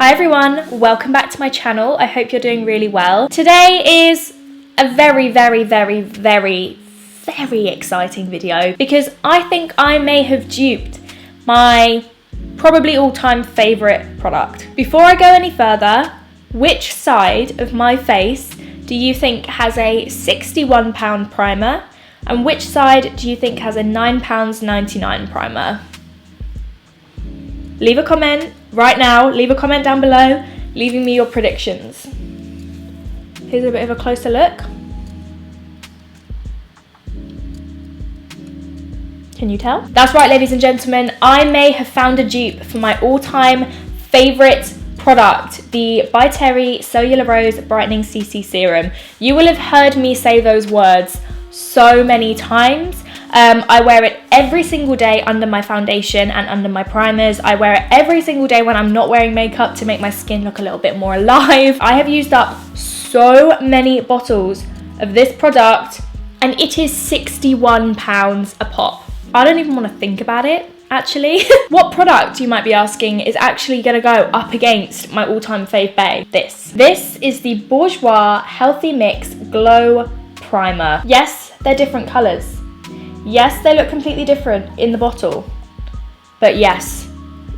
Hi everyone, welcome back to my channel. I hope you're doing really well. Today is a very exciting video because I think I may have duped my probably all-time favourite product. Before I go any further, which side of my face do you think has a £61 primer and which side do you think has a £9.99 primer? Leave a comment right now, leave a comment down below, leaving me your predictions. Here's a bit of a closer look. Can you tell? That's right, ladies and gentlemen, I may have found a dupe for my all-time favourite product, the By Terry Cellularose Brightening CC Serum. You will have heard me say those words so many times. I wear it every single day under my foundation and under my primers. I wear it every single day when I'm not wearing makeup to make my skin look a little bit more alive. I have used up so many bottles of this product and it is £61 a pop. I don't even want to think about it, actually. What product, you might be asking, is actually going to go up against my all-time fave bae? This is the Bourjois Healthy Mix Glow Primer. Yes, they're different colours. Yes, they look completely different in the bottle, but yes,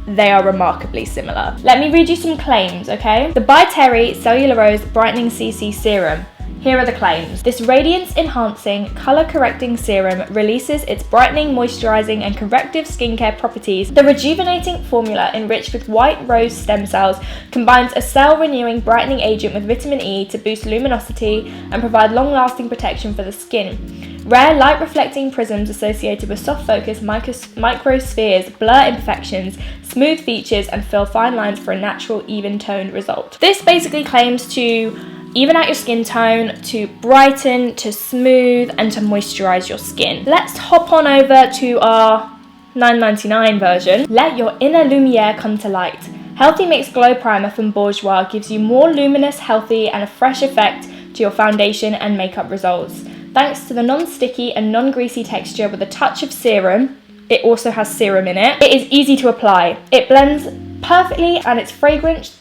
they are remarkably similar. Let me read you some claims, okay? The By Terry Cellularose Brightening CC Serum. Here are the claims. This radiance-enhancing, colour-correcting serum releases its brightening, moisturising and corrective skincare properties. The rejuvenating formula, enriched with white rose stem cells, combines a cell-renewing brightening agent with vitamin E to boost luminosity and provide long-lasting protection for the skin. Rare light-reflecting prisms associated with soft focus microspheres blur imperfections, smooth features and fill fine lines for a natural, even-toned result. This basically claims to even out your skin tone, to brighten, to smooth, and to moisturise your skin. Let's hop on over to our $9.99 version. Let your inner lumiere come to light. Healthy Mix Glow Primer from Bourjois gives you more luminous, healthy, and a fresh effect to your foundation and makeup results. Thanks to the non-sticky and non-greasy texture with a touch of serum, it also has serum in it. It is easy to apply. It blends perfectly and its fragrance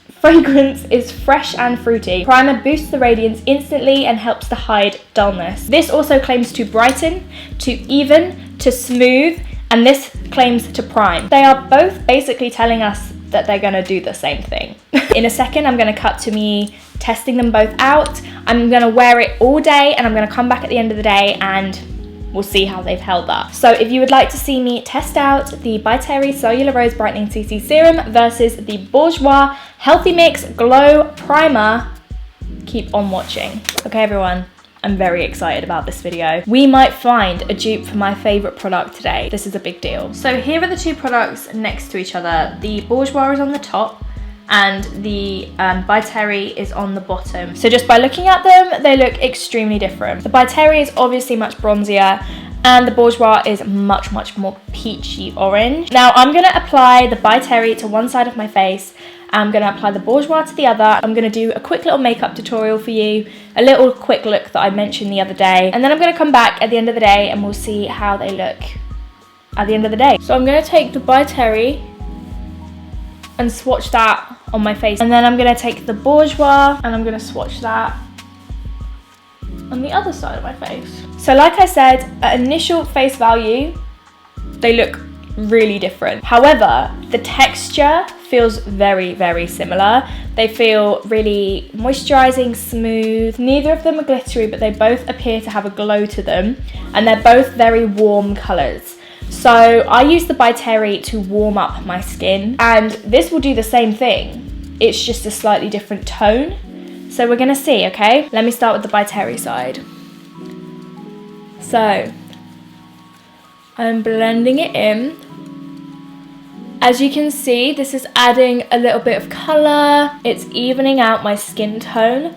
is fresh and fruity. Primer boosts the radiance instantly and helps to hide dullness. This also claims to brighten, to even, to smooth, and this claims to prime. They are both basically telling us that they're gonna do the same thing. In a second, I'm gonna cut to me testing them both out. I'm gonna wear it all day and I'm gonna come back at the end of the day and we'll see how they've held up. So if you would like to see me test out the By Terry Cellularose Brightening CC Serum versus the Bourjois Healthy Mix Glow Primer, keep on watching. Okay everyone, I'm very excited about this video. We might find a dupe for my favourite product today. This is a big deal. So here are the two products next to each other. The Bourjois is on the top and the By Terry is on the bottom. So just by looking at them, they look extremely different. The By Terry is obviously much bronzier and the Bourjois is much more peachy orange. Now I'm gonna apply the By Terry to one side of my face. I'm gonna apply the Bourjois to the other. I'm gonna do a quick little makeup tutorial for you, a little quick look that I mentioned the other day. And then I'm gonna come back at the end of the day and we'll see how they look at the end of the day. So I'm gonna take the By Terry and swatch that on my face. And then I'm gonna take the Bourjois and I'm gonna swatch that on the other side of my face. So like I said, at initial face value, they look really different. However, the texture feels very similar. They feel really moisturizing, smooth. Neither of them are glittery, but they both appear to have a glow to them. And they're both very warm colors. So I use the By Terry to warm up my skin and this will do the same thing. It's just a slightly different tone. So we're gonna see, okay? Let me start with the By Terry side. So I'm blending it in. As you can see, this is adding a little bit of color. It's evening out my skin tone.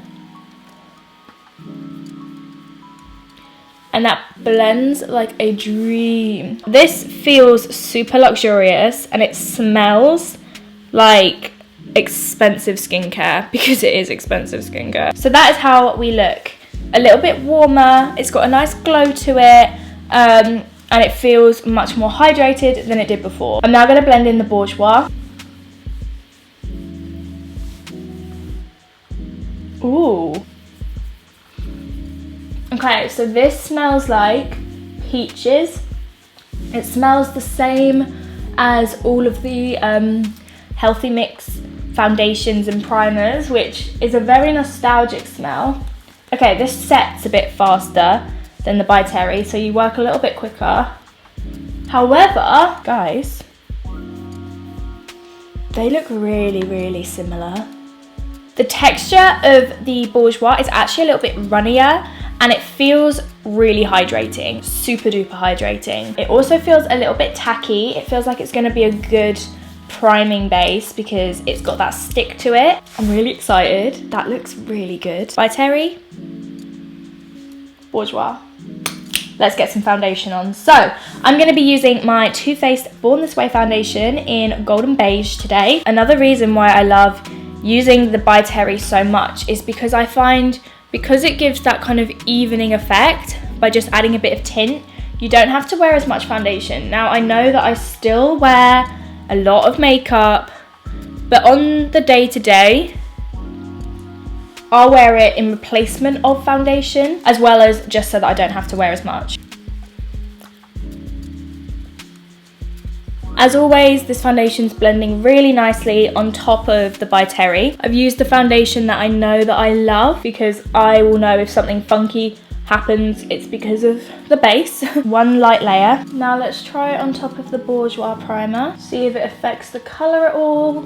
And that blends like a dream. This feels super luxurious and it smells like expensive skincare because it is expensive skincare. So that is how we look. A little bit warmer, it's got a nice glow to it, and it feels much more hydrated than it did before. I'm now going to blend in the Bourjois. Ooh. Okay, so this smells like peaches. It smells the same as all of the Healthy Mix foundations and primers, which is a very nostalgic smell. Okay, this sets a bit faster than the By Terry, so you work a little bit quicker. However, guys, they look really, really similar. The texture of the Bourjois is actually a little bit runnier, and it feels really hydrating, super duper hydrating. It also feels a little bit tacky. It feels like it's gonna be a good priming base because it's got that stick to it. I'm really excited. That looks really good. By Terry, Bourjois. Let's get some foundation on. So I'm going to be using my Too Faced Born This Way foundation in Golden Beige today. Another reason why I love using the By Terry so much is because I find, because it gives that kind of evening effect by just adding a bit of tint, you don't have to wear as much foundation. Now I know that I still wear a lot of makeup, but on the day-to-day, I'll wear it in replacement of foundation, as well as just so that I don't have to wear as much. As always, this foundation's blending really nicely on top of the By Terry. I've used the foundation that I know that I love, because I will know if something funky happens, it's because of the base. One light layer. Now let's try it on top of the Bourjois primer, see if it affects the colour at all.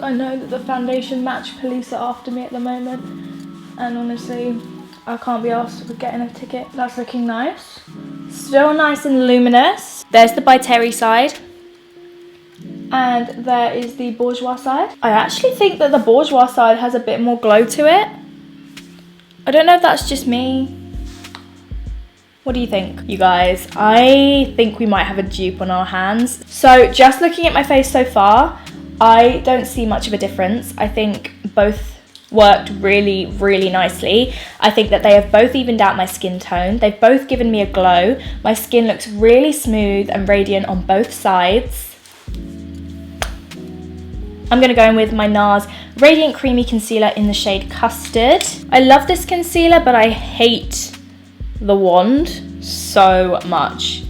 I know that the foundation match police are after me at the moment, and honestly, I can't be asked with getting a ticket. That's looking nice. Still nice and luminous. There's the By Terry side, and there is the Bourjois side. I actually think that the Bourjois side has a bit more glow to it. I don't know if that's just me. What do you think, you guys? I think we might have a dupe on our hands. So just looking at my face so far, I don't see much of a difference. I think both worked really, really nicely. I think that they have both evened out my skin tone. They've both given me a glow. My skin looks really smooth and radiant on both sides. I'm gonna go in with my NARS Radiant Creamy Concealer in the shade Custard. I love this concealer, but I hate the wand so much.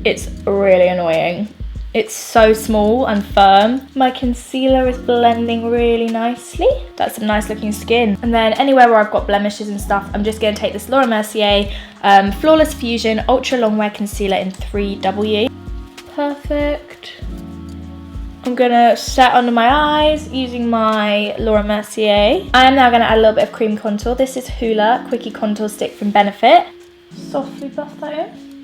It's really annoying. It's so small and firm. My concealer is blending really nicely. That's some nice looking skin. And then anywhere where I've got blemishes and stuff, I'm just gonna take this Laura Mercier Flawless Fusion Ultra Longwear Concealer in 3W. Perfect. I'm gonna set under my eyes using my Laura Mercier. I am now gonna add a little bit of cream contour. This is Hoola Quickie Contour Stick from Benefit. Softly buff that in.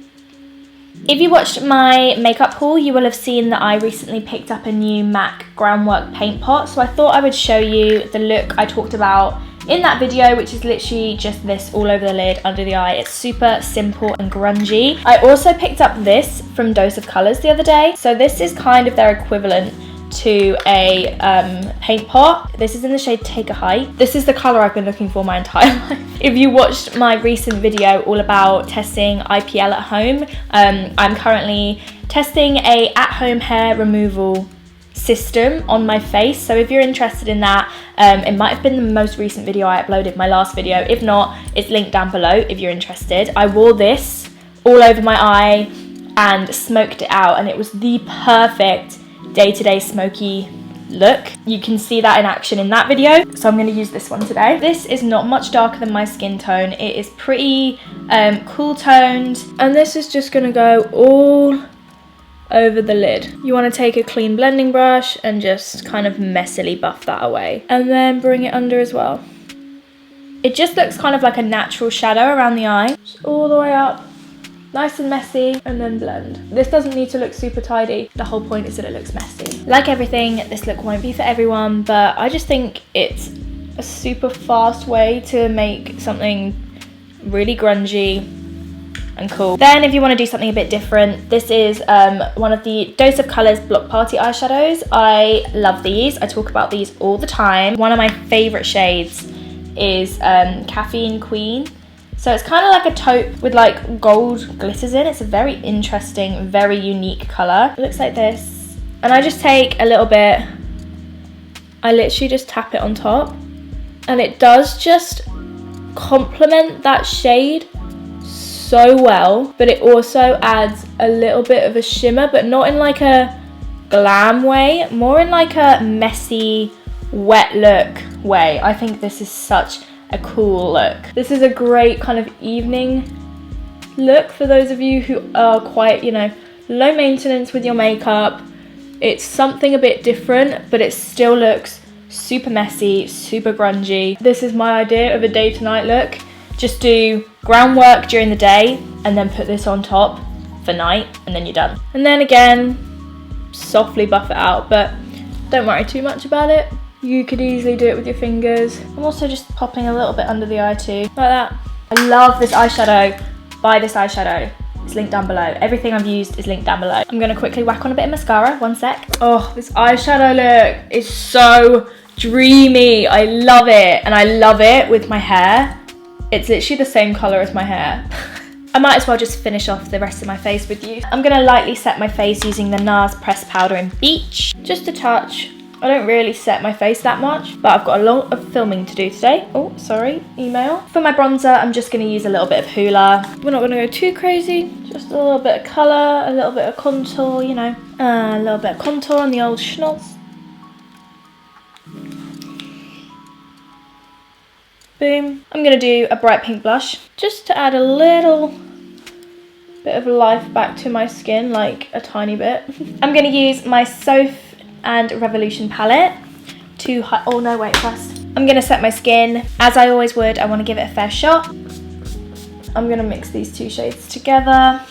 If you watched my makeup haul, you will have seen that I recently picked up a new MAC Groundwork paint pot. So I thought I would show you the look I talked about in that video, which is literally just this all over the lid, under the eye. It's super simple and grungy. I also picked up this from Dose of Colours the other day. So this is kind of their equivalent to a paint pot. This is in the shade Take a Hike. This is the colour I've been looking for my entire life. If you watched my recent video all about testing IPL at home, I'm currently testing a at-home hair removal system on my face. So if you're interested in that, it might have been the most recent video I uploaded, my last video. If not, it's linked down below if you're interested. I wore this all over my eye and smoked it out, and it was the perfect day-to-day smoky look. You can see that in action in that video, so I'm going to use this one today. This is not much darker than my skin tone. It is pretty cool toned, and this is just going to go all over the lid. You want to take a clean blending brush and just kind of messily buff that away, and then bring it under as well. It just looks kind of like a natural shadow around the eye, just all the way up. Nice and messy, and then blend. This doesn't need to look super tidy. The whole point is that it looks messy. Like everything, this look won't be for everyone, but I just think it's a super fast way to make something really grungy and cool. Then if you want to do something a bit different, this is one of the Dose of Colours Block Party eyeshadows. I love these. I talk about these all the time. One of my favourite shades is Caffeine Queen. So it's kind of like a taupe with like gold glitters in. It's a very interesting, very unique colour. It looks like this. And I just take a little bit, I literally just tap it on top, and it does just complement that shade so well, but it also adds a little bit of a shimmer, but not in like a glam way, more in like a messy, wet look way. I think this is such a cool look. This is a great kind of evening look for those of you who are quite, you know, low maintenance with your makeup. It's something a bit different, but it still looks super messy, super grungy. This is my idea of a day to night look. Just do groundwork during the day and then put this on top for night, and then you're done. And then again, softly buff it out, but don't worry too much about it. You could easily do it with your fingers. I'm also just popping a little bit under the eye too, like that. I love this eyeshadow. Buy this eyeshadow. It's linked down below. Everything I've used is linked down below. I'm gonna quickly whack on a bit of mascara, one sec. Oh, this eyeshadow look is so dreamy. I love it, and I love it with my hair. It's literally the same color as my hair. I might as well just finish off the rest of my face with you. I'm gonna lightly set my face using the NARS Pressed Powder in Beach. Just a touch. I don't really set my face that much, but I've got a lot of filming to do today. Oh, sorry, email. For my bronzer, I'm just gonna use a little bit of Hoola. We're not gonna go too crazy. Just a little bit of color, a little bit of contour, you know. A little bit of contour on the old schnoz. Boom. I'm gonna do a bright pink blush just to add a little bit of life back to my skin, like a tiny bit. I'm gonna use my Soph and Revolution palette to oh no, wait, first. I'm gonna set my skin as I always would. I wanna give it a fair shot. I'm gonna mix these two shades together.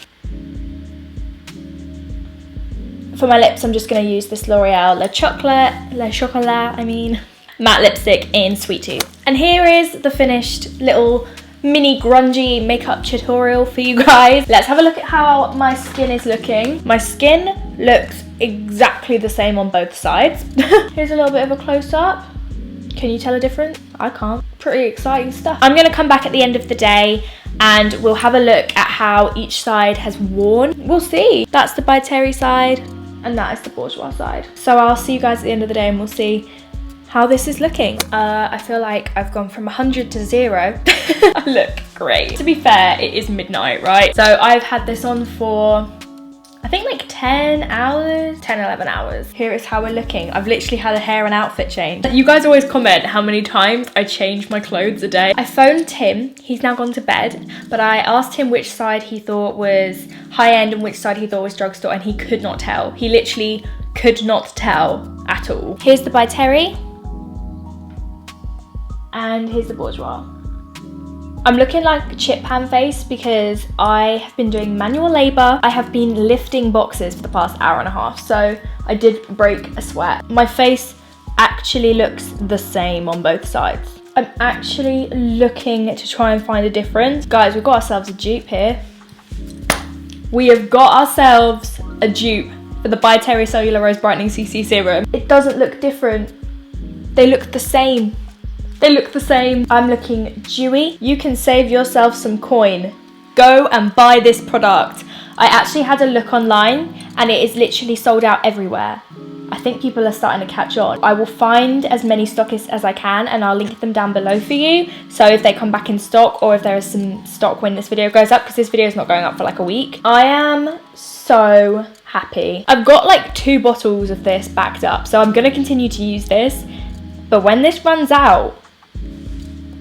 For my lips, I'm just gonna use this L'Oreal Le Chocolat, matte lipstick in Sweet Tooth. And here is the finished little mini grungy makeup tutorial for you guys. Let's have a look at how my skin is looking. My skin looks exactly the same on both sides. Here's a little bit of a close-up. Can you tell a difference? I can't. Pretty exciting stuff. I'm gonna come back at the end of the day and we'll have a look at how each side has worn. We'll see. That's the By Terry side and that is the Bourjois side. So I'll see you guys at the end of the day and we'll see how this is looking. I feel like I've gone from 100 to 0. I look great. To be fair, it is midnight, right? So I've had this on for, I think like 10 hours, 10, 11 hours. Here is how we're looking. I've literally had a hair and outfit change. You guys always comment how many times I change my clothes a day. I phoned Tim, he's now gone to bed, but I asked him which side he thought was high end and which side he thought was drugstore, and he could not tell. He literally could not tell at all. Here's the By Terry. And here's the Bourjois. I'm looking like a chip pan face because I have been doing manual labor. I have been lifting boxes for the past hour and a half, so I did break a sweat. My face actually looks the same on both sides. I'm actually looking to try and find a difference. Guys, we've got ourselves a dupe here. We have got ourselves a dupe for the By Terry Cellularose Brightening CC Serum. It doesn't look different. They look the same. They look the same. I'm looking dewy. You can save yourself some coin. Go and buy this product. I actually had a look online and it is literally sold out everywhere. I think people are starting to catch on. I will find as many stockists as I can and I'll link them down below for you. So if they come back in stock or if there is some stock when this video goes up, because this video is not going up for like a week. I am so happy. I've got like 2 bottles of this backed up, so I'm gonna continue to use this. But when this runs out,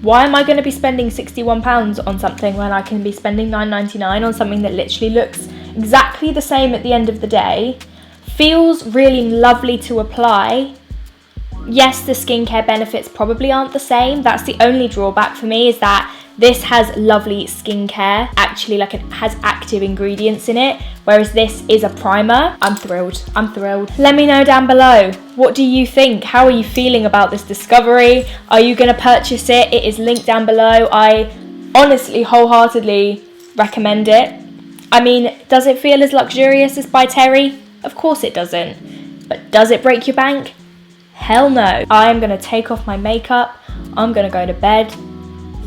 why am I going to be spending £61 on something when I can be spending £9.99 on something that literally looks exactly the same at the end of the day, feels really lovely to apply. Yes, the skincare benefits probably aren't the same. That's the only drawback for me, is that this has lovely skincare, actually, like it has active ingredients in it, whereas this is a primer. I'm thrilled, I'm thrilled. Let me know down below, what do you think? How are you feeling about this discovery? Are you gonna purchase it? It is linked down below. I honestly, wholeheartedly recommend it. I mean, does it feel as luxurious as By Terry? Of course it doesn't. But does it break your bank? Hell no. I am gonna take off my makeup, I'm gonna go to bed,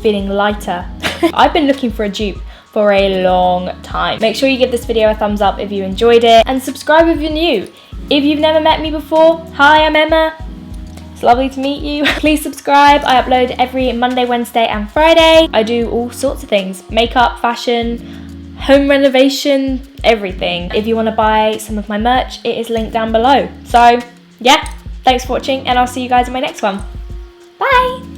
feeling lighter. I've been looking for a dupe for a long time. Make sure you give this video a thumbs up if you enjoyed it and subscribe if you're new. If you've never met me before, hi, I'm Emma. It's lovely to meet you. Please subscribe. I upload every Monday, Wednesday and Friday. I do all sorts of things: makeup, fashion, home renovation, everything. If you want to buy some of my merch, it is linked down below. So yeah, thanks for watching and I'll see you guys in my next one. Bye!